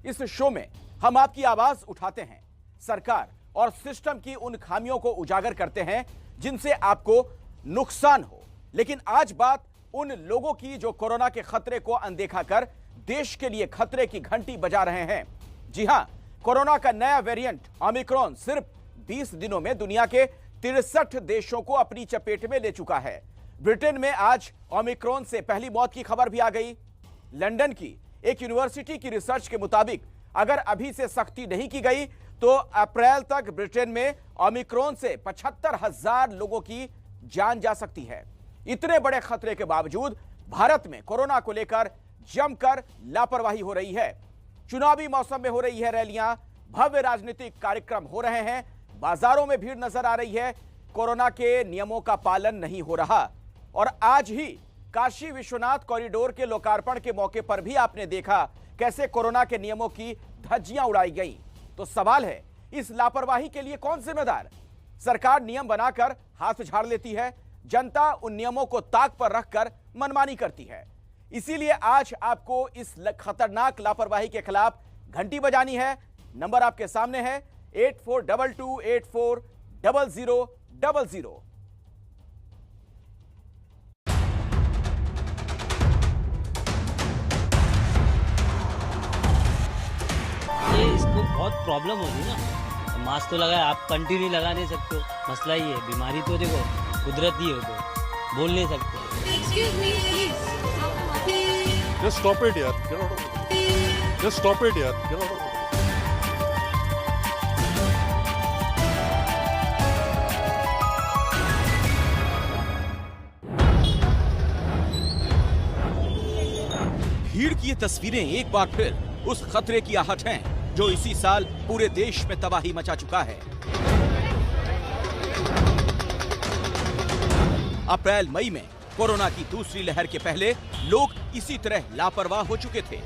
इस शो में हम आपकी आवाज उठाते हैं, सरकार और सिस्टम की उन खामियों को उजागर करते हैं जिनसे आपको नुकसान हो। लेकिन आज बात उन लोगों की जो कोरोना के खतरे को अनदेखा कर देश के लिए खतरे की घंटी बजा रहे हैं। जी हां, कोरोना का नया वेरिएंट ओमिक्रॉन सिर्फ 20 दिनों में दुनिया के 63 देशों को अपनी चपेट में ले चुका है। ब्रिटेन में आज ओमिक्रॉन से पहली मौत की खबर भी आ गई। लंदन की एक यूनिवर्सिटी की रिसर्च के मुताबिक अगर अभी से सख्ती नहीं की गई तो अप्रैल तक ब्रिटेन में ओमिक्रॉन से 75,000 लोगों की जान जा सकती है। इतने बड़े खतरे के बावजूद भारत में कोरोना को लेकर जमकर लापरवाही हो रही है। चुनावी मौसम में हो रही है रैलियां, भव्य राजनीतिक कार्यक्रम हो रहे हैं, बाजारों में भीड़ नजर आ रही है, कोरोना के नियमों का पालन नहीं हो रहा। और आज ही काशी विश्वनाथ कॉरिडोर के लोकार्पण के मौके पर भी आपने देखा कैसे कोरोना के नियमों की धज्जियां उड़ाई गई। तो सवाल है, इस लापरवाही के लिए कौन जिम्मेदार? सरकार नियम बनाकर हाथ झाड़ लेती है, जनता उन नियमों को ताक पर रखकर मनमानी करती है। इसीलिए आज आपको इस खतरनाक लापरवाही के खिलाफ घंटी बजानी है। नंबर आपके सामने है 8422840000। ये इसको बहुत प्रॉब्लम होगी ना। मास्क तो लगाए, आप कंटिन्यू लगा नहीं सकते हो, मसला ही है। बीमारी तो देखो कुदरती है, तो बोल नहीं सकते। Excuse me, please. Just stop it, yaar. Get out of it. Just stop it, yaar. Get out of it. भीड़ की ये तस्वीरें एक बार फिर उस खतरे की आहट हैं जो इसी साल पूरे देश में तबाही मचा चुका है। अप्रैल मई में कोरोना की दूसरी लहर के पहले लोग इसी तरह लापरवाह हो चुके थे।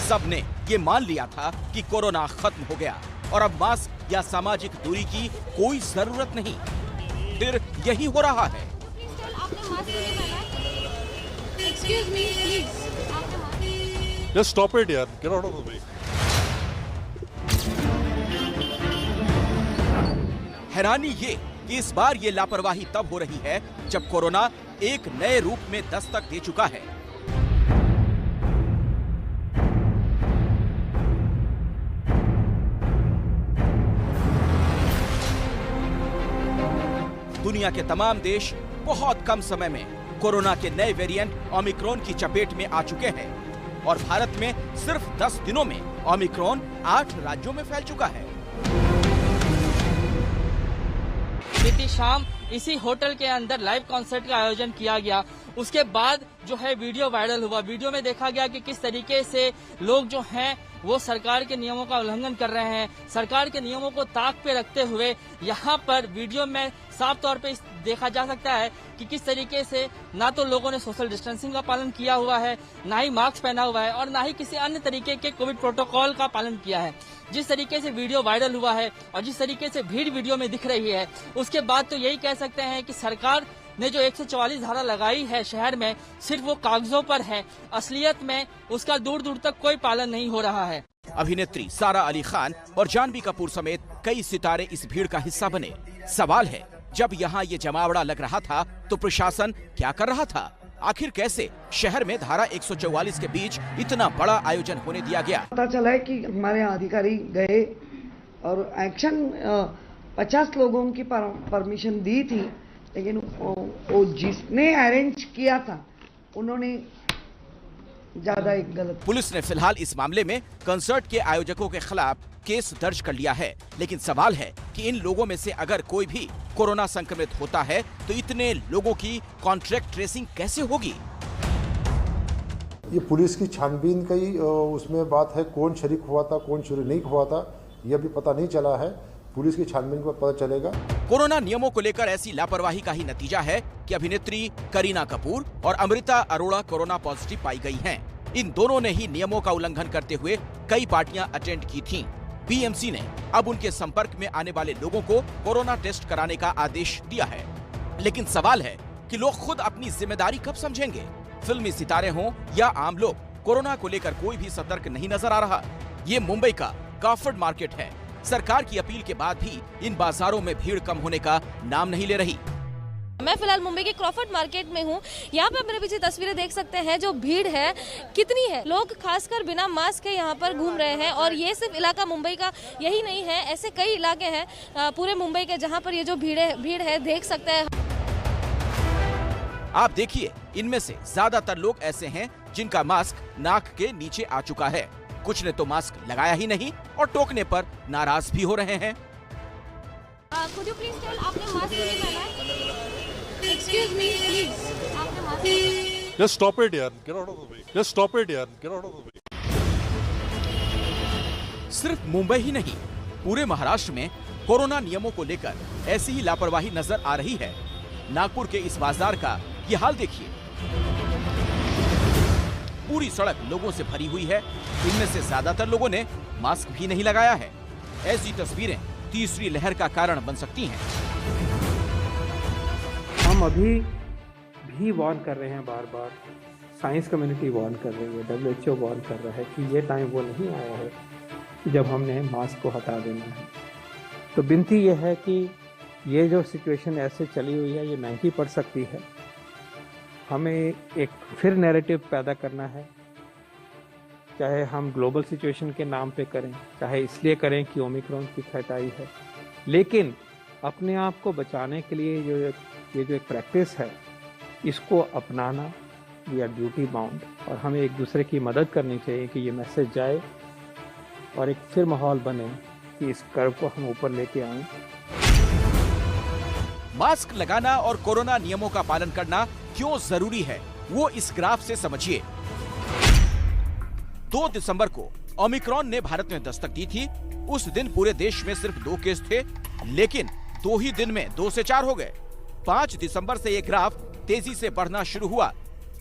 सबने ये मान लिया था कि कोरोना खत्म हो गया और अब मास्क या सामाजिक दूरी की कोई जरूरत नहीं। फिर यही हो रहा है। Excuse me, please. Just stop it, yaar. Get out of the way. हैरानी ये कि इस बार ये लापरवाही तब हो रही है जब कोरोना एक नए रूप में दस्तक दे चुका है। दुनिया के तमाम देश बहुत कम समय में कोरोना के नए वेरिएंट ओमिक्रॉन की चपेट में आ चुके हैं और भारत में सिर्फ 10 दिनों में ओमिक्रॉन 8 राज्यों में फैल चुका है। बीती शाम इसी होटल के अंदर लाइव कॉन्सर्ट का आयोजन किया गया। उसके बाद जो है वीडियो वायरल हुआ। वीडियो में देखा गया कि किस तरीके से लोग जो हैं वो सरकार के नियमों का उल्लंघन कर रहे हैं। सरकार के नियमों को ताक पे रखते हुए यहाँ पर वीडियो में साफ तौर पे देखा जा सकता है कि किस तरीके से ना तो लोगों ने सोशल डिस्टेंसिंग का पालन किया हुआ है, ना ही मास्क पहना हुआ है और ना ही किसी अन्य तरीके के कोविड प्रोटोकॉल का पालन किया है। जिस तरीके से वीडियो वायरल हुआ है और जिस तरीके से भीड़ वीडियो में दिख रही है, उसके बाद तो यही कह सकते हैं कि सरकार ने जो 144 धारा लगाई है शहर में, सिर्फ वो कागजों पर है। असलियत में उसका दूर दूर तक कोई पालन नहीं हो रहा है। अभिनेत्री सारा अली खान और जानवी कपूर समेत कई सितारे इस भीड़ का हिस्सा बने। सवाल है, जब यहाँ ये जमावड़ा लग रहा था तो प्रशासन क्या कर रहा था? आखिर कैसे शहर में धारा 144 के बीच इतना बड़ा आयोजन होने दिया गया? पता चला है कि हमारे अधिकारी गए और एक्शन 50 लोगों की परमिशन दी थी, लेकिन वो जिसने अरेंज किया था उन्होंने ज्यादा एक गलत। पुलिस ने फिलहाल इस मामले में कंसर्ट के आयोजकों के खिलाफ केस दर्ज कर लिया है। लेकिन सवाल है कि इन लोगों में से अगर कोई भी कोरोना संक्रमित होता है तो इतने लोगों की कॉन्ट्रैक्ट ट्रेसिंग कैसे होगी? ये पुलिस की छानबीन का ही उसमें बात है, कौन शरीक हुआ था कौन शरीक नहीं हुआ था ये अभी पता नहीं चला है। पुलिस की छानबीन पर पता चलेगा। कोरोना नियमों को लेकर ऐसी लापरवाही का ही नतीजा है कि अभिनेत्री करीना कपूर और अमृता अरोड़ा कोरोना पॉजिटिव पाई गई हैं। इन दोनों ने ही नियमों का उल्लंघन करते हुए कई पार्टियां अटेंड की थीं। बीएमसी ने अब उनके संपर्क में आने वाले लोगों को कोरोना टेस्ट कराने का आदेश दिया है। लेकिन सवाल है कि लोग खुद अपनी जिम्मेदारी कब समझेंगे? फिल्मी सितारे हों या आम लोग, कोरोना को लेकर कोई भी सतर्क नहीं नजर आ रहा। ये मुंबई का क्रॉफर्ड मार्केट है। सरकार की अपील के बाद भी इन बाजारों में भीड़ कम होने का नाम नहीं ले रही। मैं फिलहाल मुंबई के क्रॉफर्ड मार्केट में हूँ। यहाँ पे आप मेरे पीछे तस्वीरें देख सकते हैं, जो भीड़ है कितनी है। लोग खासकर बिना मास्क के यहाँ पर घूम रहे हैं और ये सिर्फ इलाका मुंबई का यही नहीं है, ऐसे कई इलाके हैं पूरे मुंबई के जहाँ पर ये जो भीड़ है देख सकते हैं। आप देखिए, इनमें से ज्यादातर लोग ऐसे हैं जिनका मास्क नाक के नीचे आ चुका है। कुछ ने तो मास्क लगाया ही नहीं और टोकने पर नाराज भी हो रहे हैं। Could you please tell, आपने मास्क नहीं पहना है? Excuse me, please. आपने मास्क नहीं पहना है? Just stop it, yaar. Get out of the way. Just stop it, yaar. Get out of the way. सिर्फ मुंबई ही नहीं, पूरे महाराष्ट्र में कोरोना नियमों को लेकर ऐसी ही लापरवाही नजर आ रही है। नागपुर के इस बाजार का ये हाल देखिए। पूरी सड़क लोगों से भरी हुई है। इनमें से ज्यादातर लोगों ने मास्क भी नहीं लगाया है। ऐसी तस्वीरें तीसरी लहर का कारण बन सकती हैं। हम अभी भी वार्न कर रहे हैं, बार बार साइंस कम्युनिटी वार्न कर रही है, WHO वार्न कर रहा है कि ये टाइम वो नहीं आया है कि जब हमने मास्क को हटा देना है। तो विनती ये है कि ये जो सिचुएशन ऐसे चली हुई है, ये महंगी पड़ सकती है। हमें एक फिर नैरेटिव पैदा करना है, चाहे हम ग्लोबल सिचुएशन के नाम पे करें, चाहे इसलिए करें कि ओमिक्रॉन की थ्रेट आई है, लेकिन अपने आप को बचाने के लिए ये जो एक प्रैक्टिस है, इसको अपनाना वी आर ड्यूटी बाउंड, और हमें एक दूसरे की मदद करनी चाहिए कि ये मैसेज जाए और एक फिर माहौल बने कि इस कर्व को हम ऊपर लेके आएं। मास्क लगाना और कोरोना नियमों का पालन करना क्यों जरूरी है, वो इस ग्राफ से समझिए। 2 दिसंबर को ओमिक्रॉन ने भारत में दस्तक दी थी। उस दिन पूरे देश में सिर्फ 2 केस थे, लेकिन 2 ही दिन में 2 से 4 हो गए। 5 दिसंबर से ये ग्राफ तेजी से बढ़ना शुरू हुआ।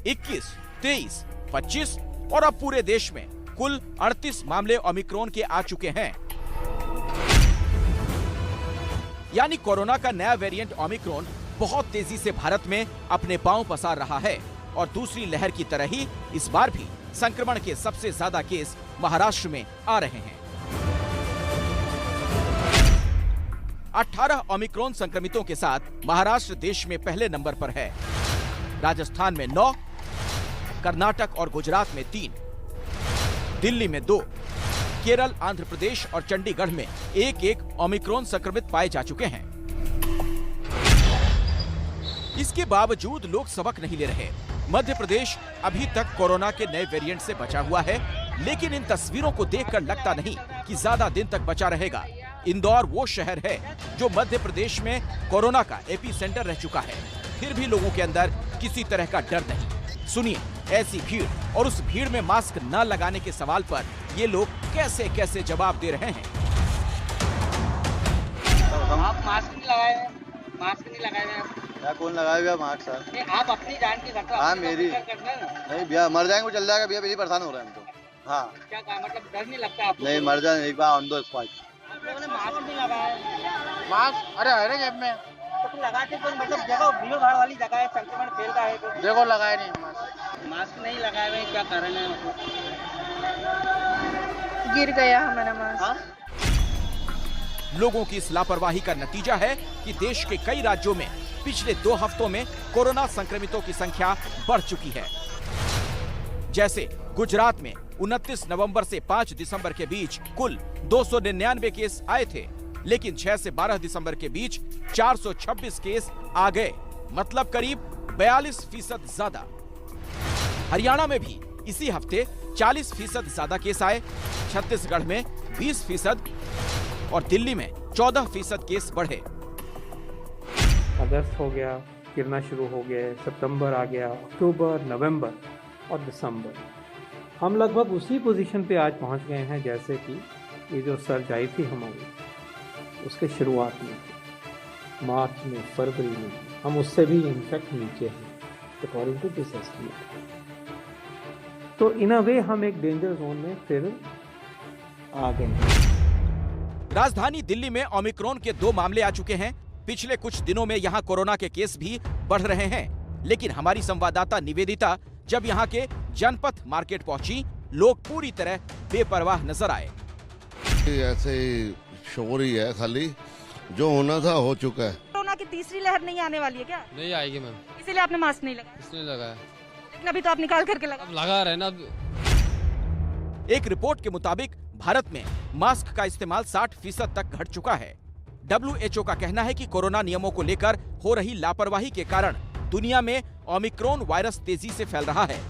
21, 23, 25 और अब पूरे देश में कुल 38 मामले ओमिक्रॉन के आ चुके हैं। यानी कोरोना का नया वेरिएंट ओमिक्रॉन बहुत तेजी से भारत में अपने पांव पसार रहा है और दूसरी लहर की तरह ही इस बार भी संक्रमण के सबसे ज्यादा केस महाराष्ट्र में आ रहे हैं। 18 ओमिक्रॉन संक्रमितों के साथ महाराष्ट्र देश में पहले नंबर पर है। राजस्थान में 9, कर्नाटक और गुजरात में 3, दिल्ली में 2, केरल, आंध्र प्रदेश और चंडीगढ़ में 1-1 ओमिक्रॉन संक्रमित पाए जा चुके हैं। इसके बावजूद लोग सबक नहीं ले रहे। मध्य प्रदेश अभी तक कोरोना के नए वेरिएंट से बचा हुआ है, लेकिन इन तस्वीरों को देखकर लगता नहीं कि ज्यादा दिन तक बचा रहेगा। इंदौर वो शहर है जो मध्य प्रदेश में कोरोना का एपी सेंटर रह चुका है, फिर भी लोगों के अंदर किसी तरह का डर नहीं। सुनिए ऐसी भीड़ और उस भीड़ में मास्क न लगाने के सवाल पर ये लोग कैसे कैसे जवाब दे रहे हैं। आप मास्क नहीं लगाए हैं, मास्क नहीं लगाए हैं क्या? कौन लगाएगा मास्क सर? नहीं, आप अपनी जान की खतरा। हाँ मेरी नहीं भैया, मर जाएंगे चल जाएगा भैया, यही परेशान हो रहे हैं हम तो। हाँ क्या कहा, मतलब डर नहीं लगता आपको? नहीं, मर जाए एक बार ऑन द स्पॉट। आप लोगों ने मास्क नहीं लगाया? मास्क अरे है जेब में तो फिर लगाते कोई, मतलब जगह भीड़ भाड़ वाली जगह है, संक्रमण फैल रहा है तो देखो लगाए नहीं। मास्क नहीं लगाए हुए क्या कारण है? गिर गया हमारा मास्क। हाँ? लोगों की इस लापरवाही का नतीजा है कि देश के कई राज्यों में पिछले 2 हफ्तों में कोरोना संक्रमितों की संख्या बढ़ चुकी है। जैसे गुजरात में 29 नवंबर से 5 दिसंबर के बीच कुल 299 केस आए थे, लेकिन 6 से 12 दिसंबर के बीच 426 केस आ गए, मतलब करीब 42% ज्यादा। हरियाणा में भी इसी हफ्ते 40% ज्यादा केस आए, छत्तीसगढ़ में 20% और दिल्ली में 14% केस बढ़े। अगस्त हो गया, गिरना शुरू हो गया, सितंबर आ गया, अक्टूबर, नवंबर और दिसंबर, हम लगभग उसी पोजीशन पे आज पहुंच गए हैं जैसे कि ये जो सर्ज आई थी हमारी उसके शुरुआत में थी, मार्च में, फरवरी में। हम उससे भी इनफैक्ट नीचे हैं अकॉर्डिंग टू दिस एस्टीमेट। तो इन अ वे हम एक डेंजर जोन में फिर आ गए हैं। राजधानी दिल्ली में ओमिक्रॉन के 2 मामले आ चुके हैं। पिछले कुछ दिनों में यहाँ कोरोना के केस भी बढ़ रहे हैं, लेकिन हमारी संवाददाता निवेदिता जब यहाँ के जनपथ मार्केट पहुंची, लोग पूरी तरह बेपरवाह नजर आए। ऐसे ही शोर ही है, खाली जो होना था हो चुका है। कोरोना की तीसरी लहर नहीं आने वाली है क्या? नहीं आएगी मैम, इसीलिए आपने मास्क नहीं लगाया? इसलिए लगाया। लेकिन अभी तो आप निकाल करके लगा रहे ना। एक रिपोर्ट के मुताबिक भारत में मास्क का इस्तेमाल 60% तक घट चुका है। WHO का कहना है कि कोरोना नियमों को लेकर हो रही लापरवाही के कारण दुनिया में ओमिक्रॉन वायरस तेजी से फैल रहा है।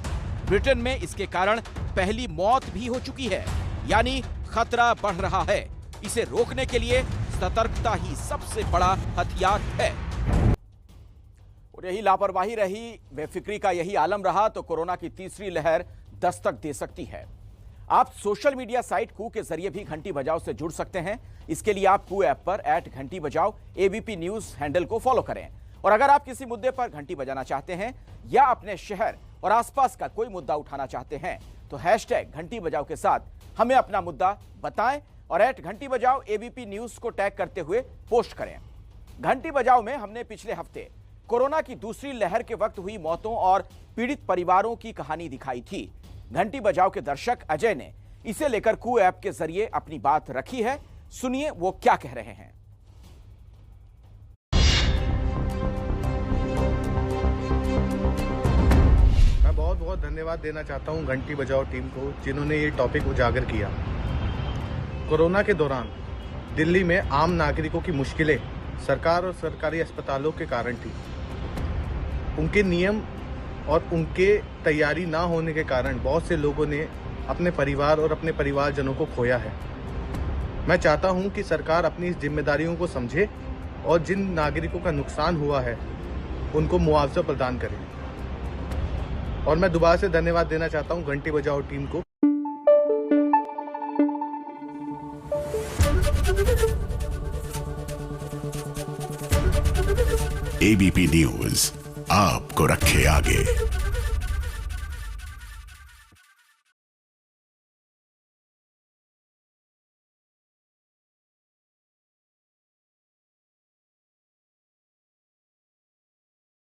ब्रिटेन में इसके कारण पहली मौत भी हो चुकी है, यानी खतरा बढ़ रहा है। इसे रोकने के लिए सतर्कता ही सबसे बड़ा हथियार है। और यही लापरवाही रही, बेफिक्री का यही आलम रहा तो कोरोना की तीसरी लहर दस्तक दे सकती है। आप सोशल मीडिया साइट कू के जरिए भी घंटी बजाओ से जुड़ सकते हैं। इसके लिए आप कू ऐप पर @घंटी बजाओ ABP न्यूज हैंडल को फॉलो करें। और अगर आप किसी मुद्दे पर घंटी बजाना चाहते हैं या अपने शहर और आसपास का कोई मुद्दा उठाना चाहते हैं तो #घंटी बजाओ के साथ हमें अपना मुद्दा बताएं और @घंटी बजाओ ABP न्यूज को टैग करते हुए पोस्ट करें। घंटी बजाओ में हमने पिछले हफ्ते कोरोना की दूसरी लहर के वक्त हुई मौतों और पीड़ित परिवारों की कहानी दिखाई थी। घंटी बजाओ के दर्शक अजय ने इसे लेकर कू ऐप के जरिए अपनी बात रखी है। सुनिए वो क्या कह रहे हैं। मैं बहुत बहुत धन्यवाद देना चाहता हूं घंटी बजाओ टीम को, जिन्होंने ये टॉपिक उजागर किया। कोरोना के दौरान दिल्ली में आम नागरिकों की मुश्किलें सरकार और सरकारी अस्पतालों के कारण थी। उनके नियम और उनके तैयारी ना होने के कारण बहुत से लोगों ने अपने परिवार और अपने परिवारजनों को खोया है। मैं चाहता हूं कि सरकार अपनी इस जिम्मेदारियों को समझे और जिन नागरिकों का नुकसान हुआ है उनको मुआवजा प्रदान करे। और मैं दोबारा से धन्यवाद देना चाहता हूं घंटी बजाओ टीम को। ABP न्यूज आपको रखे आगे।